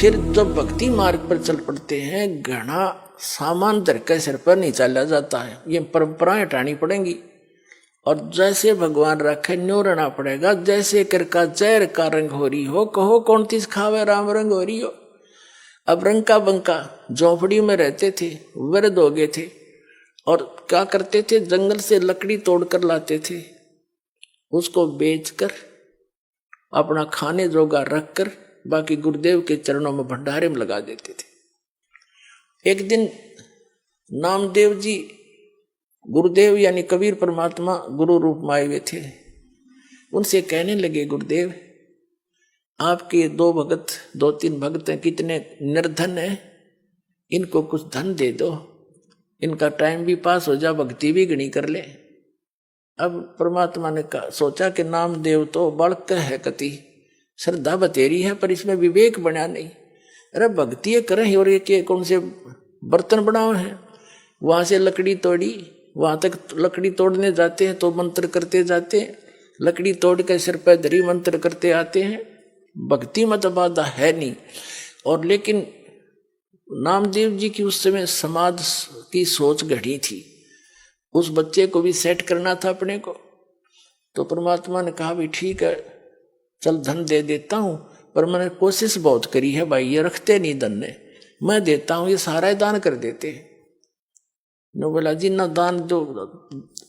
फिर जब भक्ति मार्ग पर चल पड़ते हैं, घना सामान धर के सिर पर नहीं चला जाता है, ये परंपराएं हटानी पड़ेंगी। और जैसे भगवान रखे न्यो रहना पड़ेगा। जैसे कर का जहर का रंग हो रही हो, कहो कौन तीस खावे राम रंग हो रही हो। अब रंका बंका झोपड़ी में रहते थे, वृद्ध हो गए थे, और क्या करते थे, जंगल से लकड़ी तोड़कर लाते थे, उसको बेचकर अपना खाने जोगा रखकर बाकी गुरुदेव के चरणों में भंडारे में लगा देते थे। एक दिन नामदेव जी गुरुदेव यानी कबीर परमात्मा गुरु रूप में आए हुए थे, उनसे कहने लगे, गुरुदेव आपके दो तीन भक्त हैं, कितने निर्धन हैं, इनको कुछ धन दे दो, इनका टाइम भी पास हो जा, भक्ति भी घनी कर ले। अब परमात्मा ने सोचा कि नामदेव तो बालक है, कति श्रद्धा बतेरी है, पर इसमें विवेक बना नहीं। अरे भक्ति करें और ये कौन से बर्तन बनाओ हैं। वहां से लकड़ी तोड़ी, वहां तक लकड़ी तोड़ने जाते हैं तो मंत्र करते जाते हैं, लकड़ी तोड़ के सिर पर धरी मंत्र करते आते हैं। भक्ति मत बाधा है नहीं। और लेकिन नामदेव जी की उस समय समाज की सोच घड़ी थी, उस बच्चे को भी सेट करना था अपने को। तो परमात्मा ने कहा भी ठीक है, चल धन दे देता हूं, पर मैंने कोशिश बहुत करी है भाई, ये रखते नहीं धन ने, मैं देता हूं, ये सारा दान कर देते हैं। न बोला जी ना दान दो,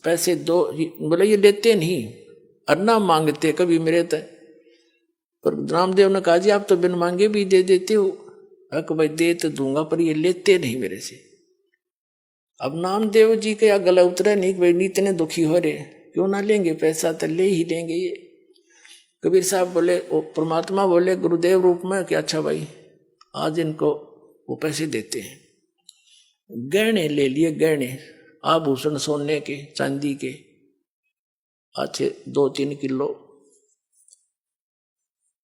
पैसे दो, बोला ये लेते नहीं और ना मांगते कभी मेरे तय। पर रामदेव ने कहा जी आप तो बिन मांगे भी दे देते हो। अक भाई दे तो दूंगा, पर ये लेते नहीं मेरे से। अब नामदेव जी के गला उतरा नहीं, भाई इतने दुखी हो रहे, क्यों ना लेंगे पैसा, तो ले ही लेंगे ये। कबीर साहब बोले, परमात्मा बोले गुरुदेव रूप में कि अच्छा भाई आज इनको वो पैसे देते हैं। गहने ले लिए, गहने आभूषण सोने के चांदी के अच्छे 2-3 किलो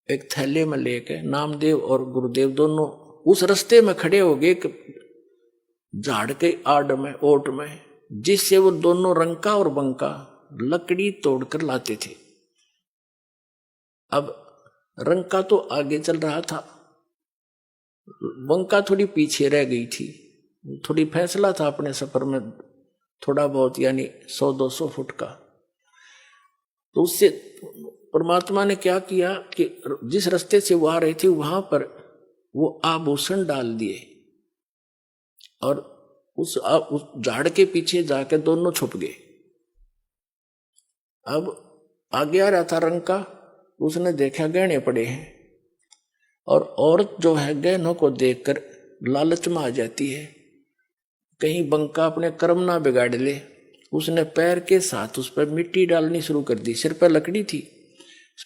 एक थैले में लेके नामदेव और गुरुदेव दोनों उस रास्ते में खड़े हो गए, झाड़ के आड़ में ओट में, जिससे वो दोनों रंका और बंका लकड़ी तोड़कर लाते थे। अब रंका तो आगे चल रहा था, बंका थोड़ी पीछे रह गई थी। थोड़ी फैसला था अपने सफर में थोड़ा बहुत, यानी 100-200 फुट का। तो उससे परमात्मा ने क्या किया कि जिस रास्ते से वो आ रहे थे वहां पर वो आभूषण डाल दिए, और उस झाड़ के पीछे जाकर दोनों छुप गए। अब आगे आ रहा था रंका, उसने देखा गहने पड़े हैं, और औरत जो है गहनों को देखकर लालच में आ जाती है, कहीं बंका अपने कर्म ना बिगाड़ ले। उसने पैर के साथ उस पर मिट्टी डालनी शुरू कर दी, सिर पर लकड़ी थी,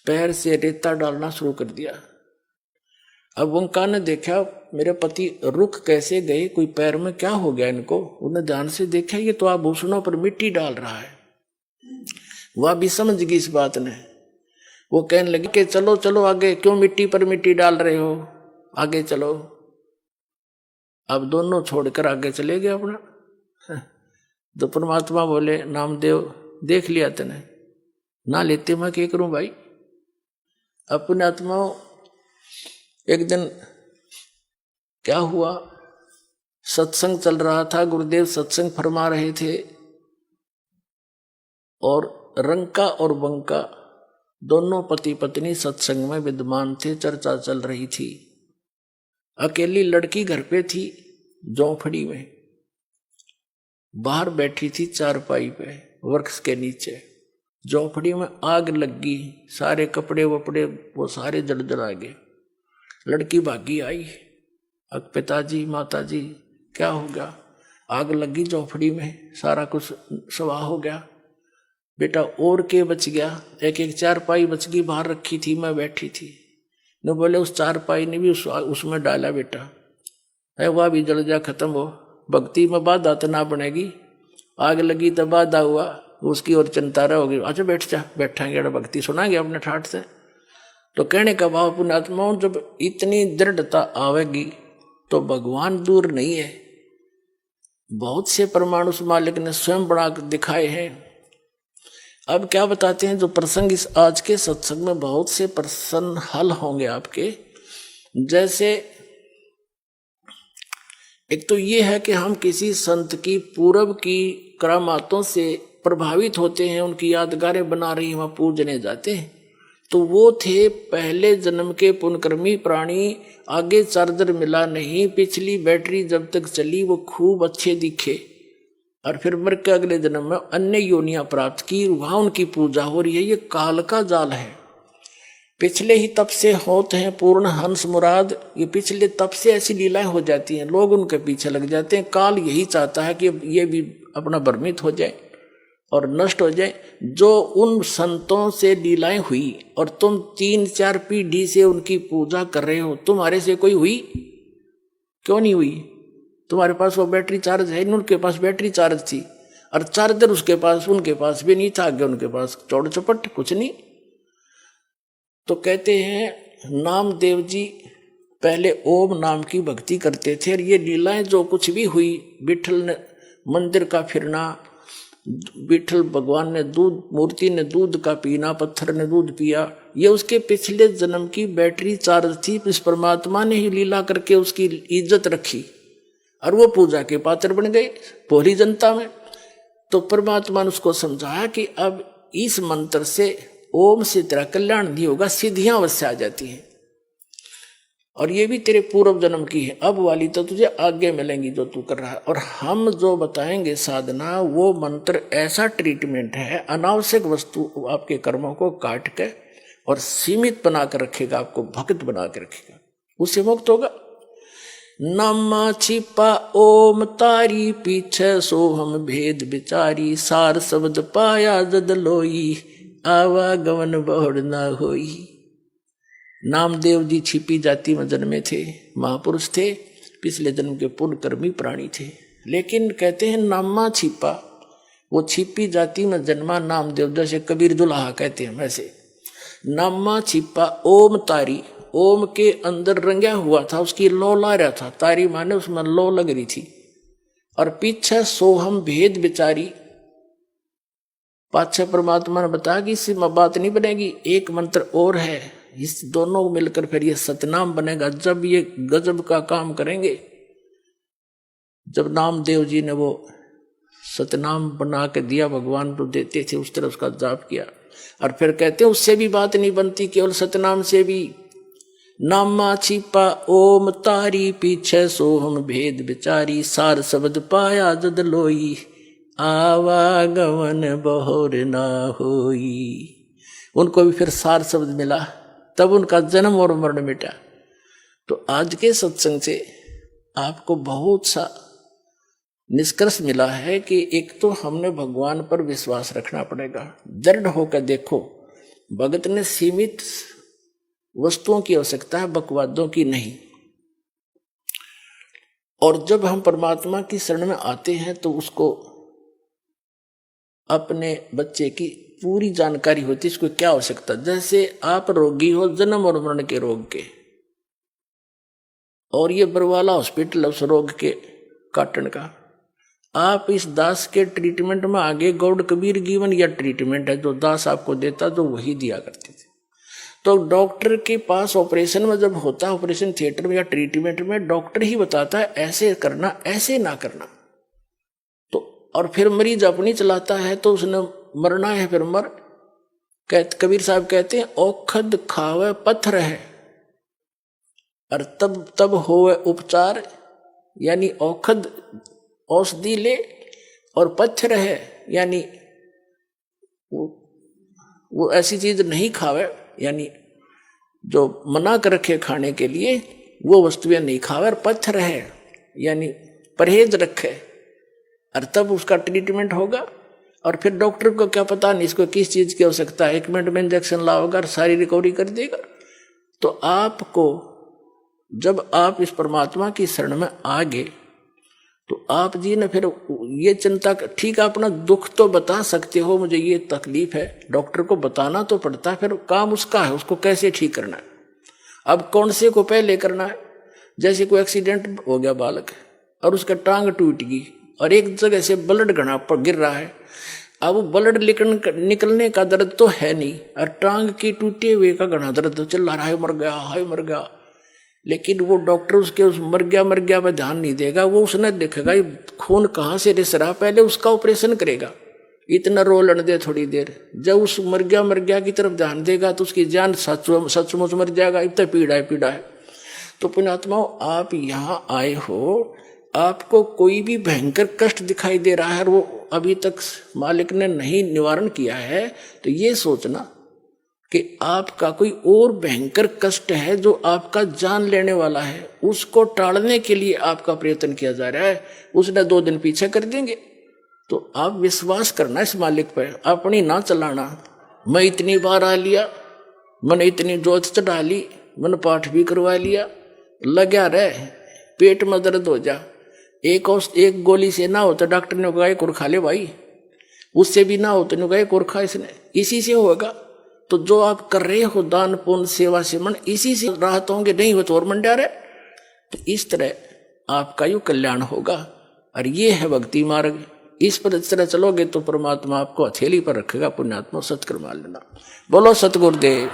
पैर से रेता डालना शुरू कर दिया। अब बंका ने देखा मेरे पति रुक कैसे गए, कोई पैर में क्या हो गया इनको। उन्हें ध्यान से देखा, ये तो आभूषणों पर मिट्टी डाल रहा है। वह भी समझ गई इस बात ने। वो कहने लगी कि चलो चलो आगे, क्यों मिट्टी पर मिट्टी डाल रहे हो, आगे चलो। अब दोनों छोड़कर आगे चले गए अपना। तो परमात्मा बोले नामदेव देख लिया तने, ना लेते मैं क्या करूं भाई। अपने आत्माओं एक दिन क्या हुआ, सत्संग चल रहा था, गुरुदेव सत्संग फरमा रहे थे, और रंका और बंका दोनों पति पत्नी सत्संग में विद्यमान थे, चर्चा चल रही थी। अकेली लड़की घर पे थी, झोंपड़ी में बाहर बैठी थी चारपाई पे वृक्ष के नीचे। झोंपड़ी में आग लगी, सारे कपड़े वपड़े वो सारे जल गए। लड़की भागी आई, अब पिताजी माताजी क्या हो गया, आग लगी झोंपड़ी में, सारा कुछ स्वाह हो गया। बेटा और के बच गया, एक चारपाई बच गई, बाहर रखी थी, मैं बैठी थी। न बोले उस चारपाई ने भी उसमें डाला बेटा, है वह भी जल जा, खत्म हो। भक्ति में बाधा तो ना बनेगी, आग लगी तो बाधा हुआ, उसकी और चिंता होगी। अच्छा बैठ जा, बैठांगे भक्ति सुनाएंगे अपने ठाठ से। तो कहने का भाव पुण्यात्माओं, जब इतनी दृढ़ता आवेगी तो भगवान दूर नहीं है। बहुत से प्रमाण उस मालिक ने स्वयं बना दिखाए हैं। अब क्या बताते हैं, जो प्रसंग इस आज के सत्संग में बहुत से प्रसन्न हल होंगे आपके। जैसे एक तो ये है कि हम किसी संत की पूर्व की करामातों से प्रभावित होते हैं, उनकी यादगारें बना रही वहां पूजने जाते हैं। तो वो थे पहले जन्म के पुण्यकर्मी प्राणी, आगे चार्जर मिला नहीं, पिछली बैटरी जब तक चली वो खूब अच्छे दिखे, और फिर मर के अगले जन्म में अन्य योनियां प्राप्त की, वहां उनकी पूजा हो रही है। ये काल का जाल है। पिछले ही तप से होते हैं पूर्ण हंस मुराद, ये पिछले तप से ऐसी लीलाएं हो जाती हैं, लोग उनके पीछे लग जाते हैं। काल यही चाहता है कि ये भी अपना भ्रमित हो जाए और नष्ट हो जाए। जो उन संतों से लीलाएं हुई और तुम 3-4 पीढ़ी से उनकी पूजा कर रहे हो, तुम्हारे से कोई हुई? क्यों नहीं हुई? तुम्हारे पास वो बैटरी चार्ज है, उनके पास बैटरी चार्ज थी, और चार्जर उसके पास उनके पास भी नहीं था, आगे उनके पास चौड़ चपट कुछ नहीं। तो कहते हैं नामदेव जी पहले ओम नाम की भक्ति करते थे, और ये लीलाएं जो कुछ भी हुई, विठल ने मंदिर का फिरना, विठल भगवान ने दूध, मूर्ति ने दूध का पीना, पत्थर ने दूध पिया, ये उसके पिछले जन्म की बैटरी चार्ज थी। इस परमात्मा ने ही लीला करके उसकी इज्जत रखी और वो पूजा के पात्र बन गए भोली जनता में। तो परमात्मा ने उसको समझाया कि अब इस मंत्र से, ओम से तेरा कल्याण नहीं होगा, सिद्धियां अवश्य आ जाती हैं, और ये भी तेरे पूर्व जन्म की है, अब वाली तो तुझे आगे मिलेंगी जो तू कर रहा है। और हम जो बताएंगे साधना, वो मंत्र ऐसा ट्रीटमेंट है, अनावश्यक वस्तु आपके कर्मों को काट के और सीमित बना कर रखेगा, आपको भक्त बना के रखेगा, उससे मुक्त होगा। नामा छिपा ओम तारी, पीछे सोहम भेद बिचारी, सार शब्द पाया जद लोई, आवागमन बहुड़ ना होई। नामदेव जी छिपी जाति में जन्मे थे, महापुरुष थे, पिछले जन्म के पुण्यकर्मी प्राणी थे। लेकिन कहते हैं नामा छिपा, वो छिपी जाति में जन्मा नामदेव, जैसे कबीर दुल्हा कहते हैं वैसे। नामा छिपा ओम तारी, ओम के अंदर रंगा हुआ था, उसकी लो ला रहा था, तारी माने उसमें लो लग रही थी। और पीछे सोहम भेद बिचारी, पाछे परमात्मा ने बताया कि इससे बात नहीं बनेगी, एक मंत्र और है, इस दोनों मिलकर फिर ये सतनाम बनेगा। जब ये गजब का काम करेंगे, जब नामदेव जी ने वो सतनाम बना के दिया, भगवान तो देते थे, उस तरह उसका जाप किया, और फिर कहते हैं उससे भी बात नहीं बनती, केवल सतनाम से भी। नामा छिपा ओम तारी, पीछे सोहम भेद बिचारी, सार शब्द पाया जद लोई, आवागमन बहुर ना होई। उनको भी फिर सार शब्द मिला, तब उनका जन्म और मरण मिटा। तो आज के सत्संग से आपको बहुत सा निष्कर्ष मिला है कि एक तो हमने भगवान पर विश्वास रखना पड़ेगा, दृढ़ होकर देखो। भगत ने सीमित वस्तुओं की आवश्यकता है, बकवादों की नहीं। और जब हम परमात्मा की शरण में आते हैं तो उसको अपने बच्चे की पूरी जानकारी होती है, इसको क्या आवश्यकता। जैसे आप रोगी हो जन्म और मरण के रोग के, और ये बरवाला हॉस्पिटल उस रोग के काटन का, आप इस दास के ट्रीटमेंट में आगे गौड़ कबीर गिवन या ट्रीटमेंट है जो दास आपको देता, तो वही दिया करते थे। तो डॉक्टर के पास ऑपरेशन में जब होता है, ऑपरेशन थिएटर में या ट्रीटमेंट में, डॉक्टर ही बताता है ऐसे करना, ऐसे ना करना। तो और फिर मरीज अपनी चलाता है, तो उसने मरना है फिर मर। कबीर साहब कहते हैं औखद खावे पत्थर है, और तब होवे उपचार, यानी औखद औषधि ले और पत्थर है, यानी वो ऐसी चीज नहीं खावे, यानी जो मना कर रखे खाने के लिए वो वस्तुएं नहीं खावे, और पत्थर है यानी परहेज रखे, और तब उसका ट्रीटमेंट होगा। और फिर डॉक्टर को क्या पता नहीं इसको किस चीज की आवश्यकता है, 1 मिनट में इंजेक्शन लाओगा और सारी रिकवरी कर देगा। तो आपको जब आप इस परमात्मा की शरण में आ गए, तो आप जी ने फिर ये चिंता, ठीक है अपना दुख तो बता सकते हो, मुझे ये तकलीफ है, डॉक्टर को बताना तो पड़ता है, फिर काम उसका है, उसको कैसे ठीक करना है। अब कौन से को पहले करना है। जैसे कोई एक्सीडेंट हो गया बालक, और उसका टांग टूट गई, और एक जगह से ब्लड घड़ा पर गिर रहा है, अब ब्लड निकलने का दर्द तो है नहीं, और टांग की टूटे हुए का घना दर्द चल रहा है, मर गया, हाय मर गया। लेकिन वो डॉक्टर उसके उस मर गया पर ध्यान नहीं देगा। वो उसने देखेगा ये खून कहाँ से रिस रहा, पहले उसका ऑपरेशन करेगा, इतना रोलन दे थोड़ी देर। जब उस मर गया की तरफ ध्यान देगा तो उसकी जान सचमुच मर जाएगा। इतना पीड़ा है। तो पुण्यात्माओं, आप यहाँ आए हो, आपको कोई भी भयंकर कष्ट दिखाई दे रहा है और वो अभी तक मालिक ने नहीं निवारण किया है, तो ये सोचना कि आपका कोई और भयंकर कष्ट है जो आपका जान लेने वाला है, उसको टालने के लिए आपका प्रयत्न किया जा रहा है। उसने 2 दिन पीछे कर देंगे। तो आप विश्वास करना इस मालिक पर, अपनी ना चलाना। मैं इतनी बार आ लिया, मैंने इतनी जोत चढ़ा ली, मैंने पाठ भी करवा लिया, लगा रहे, पेट में दर्द हो जा, एक गोली से ना हो तो डॉक्टर ने कहा एक और खा ले भाई, उससे भी ना हो तो कहा एक और खा, इसने इसी से होगा। तो जो आप कर रहे हो दान पुण्य सेवा सिमरन, इसी से राहत होंगे, नहीं हो तो और मन डर है। तो इस तरह आपका यू कल्याण होगा। और ये है भक्ति मार्ग। इस पर इस तरह चलोगे तो परमात्मा आपको हथेली पर रखेगा। पुण्यात्मा सत्कर्म लेना। बोलो सतगुरुदेव।